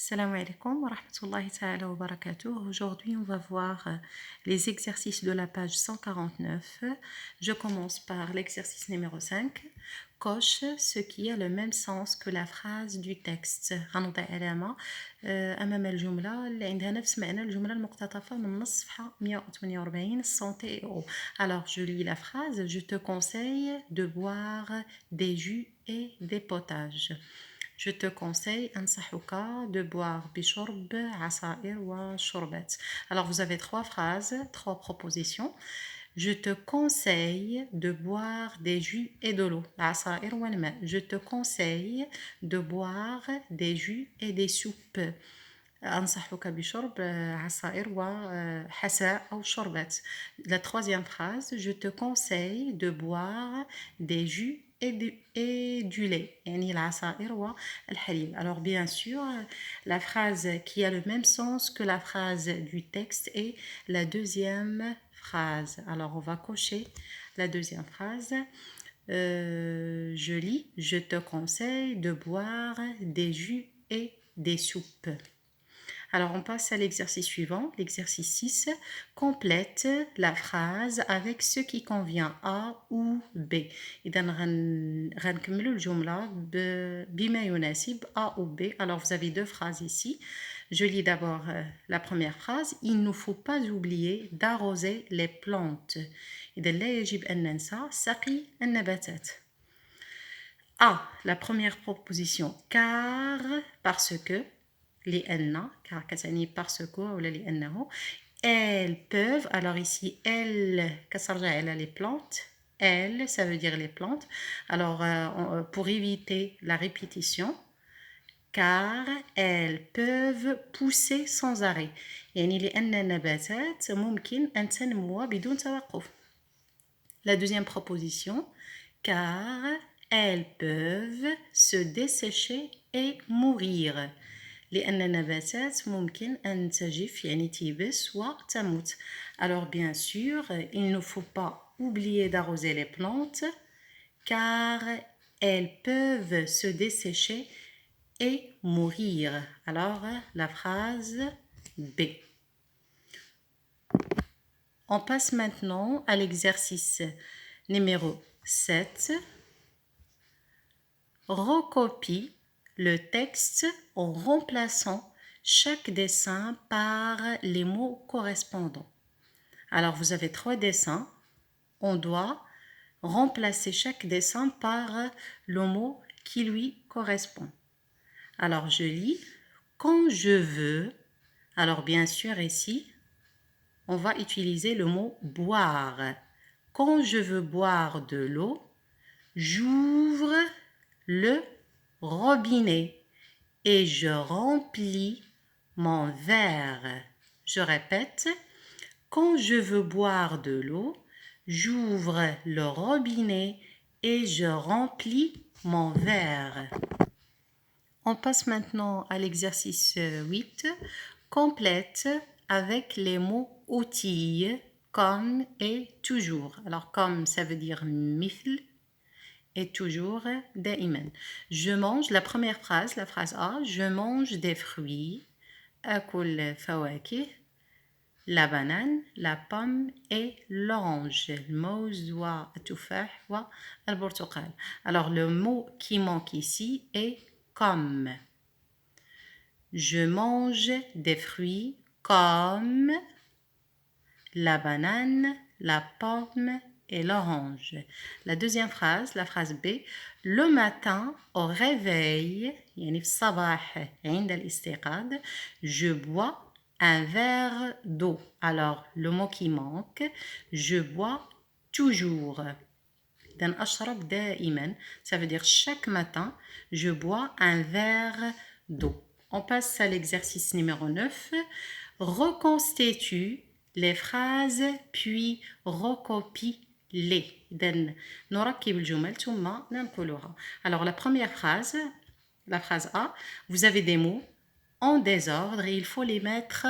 Salam alaikum wa rahmatullahi ta'ala wa barakatuh. Aujourd'hui, on va voir les exercices de la page 149. Je commence par l'exercice numéro 5. Coche ce qui a le même sens que la phrase du texte. غنوضع علامة أمام الجملة اللي عندها نفس معنى الجملة المقتطفة من نص صفحة 148 santé et eau. Alors, je lis la phrase. Je te conseille de boire des jus et des potages. Je te conseille أنصحك de boire بشرب عصائر وشربات. Alors vous avez trois phrases, trois propositions. Je te conseille de boire des jus et de l'eau. العصائر والماء. Je te conseille de boire des jus et des soupes. أنصحك بشرب عصائر وحساء أو شربات. La troisième phrase, je te conseille de boire des jus et du lait. يعني العصائر والحليب. Alors bien sûr, la phrase qui a le même sens que la phrase du texte est la deuxième phrase. Alors on va cocher la deuxième phrase. Je lis, je te conseille de boire des jus et des soupes. Alors, on passe à l'exercice suivant, l'exercice 6. Complète la phrase avec ce qui convient A ou B. إذا غنكملوا الجملة بما يناسب A ou B. Alors, vous avez deux phrases ici. Je lis d'abord la première phrase. Il ne faut pas oublier d'arroser les plantes. إذا لا يجب أن ننسى سقي النباتات. A, la première proposition. Car, parce que. لأن car كتعني parce que ولا لأنه elles peuvent. Alors ici elles كترجع على les plantes. Elles, ça veut dire les plantes. Alors pour éviter la répétition, car elles peuvent pousser sans arrêt. يعني لأن النباتات ممكن أن تنمو بدون توقف. La deuxième proposition, car elles peuvent se dessécher et mourir. لأن النباتات ممكن أن تجف يعني تيبس وتموت. Alors bien sûr, il ne faut pas oublier d'arroser les plantes car elles peuvent se dessécher et mourir. Alors la phrase B. On passe maintenant à l'exercice numéro 7. Recopie le texte en remplaçant chaque dessin par les mots correspondants. Alors, vous avez trois dessins. On doit remplacer chaque dessin par le mot qui lui correspond. Alors, je lis « Quand je veux », alors bien sûr ici, on va utiliser le mot « boire ». Quand je veux boire de l'eau, j'ouvre le robinet et je remplis mon verre. Je répète, quand je veux boire de l'eau, j'ouvre le robinet et je remplis mon verre. On passe maintenant à l'exercice 8. Complète avec les mots outils comme et toujours. Alors comme ça veut dire مثل et toujours دائما. Je mange, la première phrase, la phrase A, je mange des fruits, أكل فواكه, la banane, la pomme et l'orange, الموز والتفاح والبرتقال. Alors le mot qui manque ici est comme. Je mange des fruits comme la banane, la pomme et l'orange. La deuxième phrase, la phrase B, le matin au réveil, يعني في الصباح عند الاستيقاظ, je bois un verre d'eau. Alors, le mot qui manque, je bois toujours. إذن أشرب دائما, ça veut dire chaque matin, je bois un verre d'eau. On passe à l'exercice numéro 9. Reconstitue les phrases puis recopie-les. إذن نركب الجمل ثم ننقلها. Alors la première phrase, la phrase A, vous avez des mots en désordre et il faut les mettre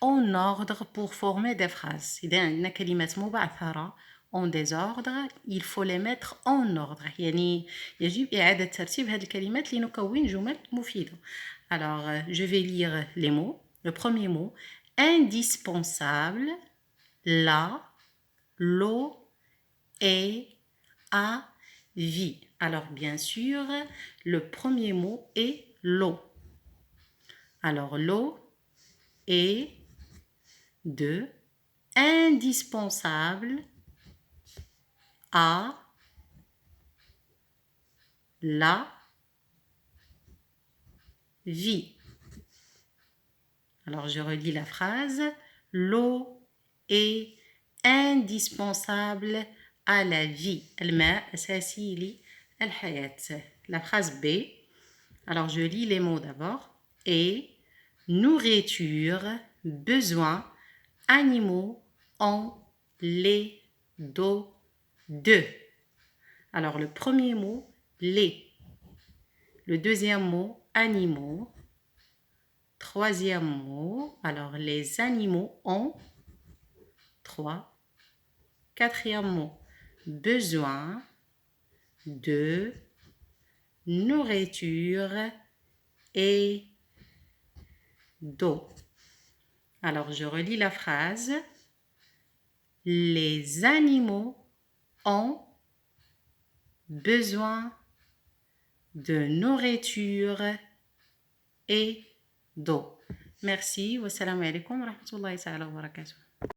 en ordre pour former des phrases. إذا عندنا كلمات مبعثرة en désordre, il faut les mettre en ordre. يعني يجب إعادة ترتيب هذه الكلمات لنكون جمل مفيدة. Alors, je vais lire les mots. Le premier mot, indispensable, la, l'eau et à vie. Alors, bien sûr, le premier mot est l'eau. Alors, l'eau est de indispensable à la vie. Alors, je relis la phrase. L'eau est indispensable à la vie. الماء أساسي للحياة. La phrase B. Alors, je lis les mots d'abord. Et nourriture, besoins, animaux, ont les dos de. Alors, le premier mot, les. Le deuxième mot, animaux. Troisième mot, alors les animaux ont. 3. Quatrième mot, besoin de nourriture et d'eau. Alors, je relis la phrase. Les animaux ont besoin de nourriture et d'eau. Merci. Wassalamu alaikum wa rahmatullahi wa barakatuh.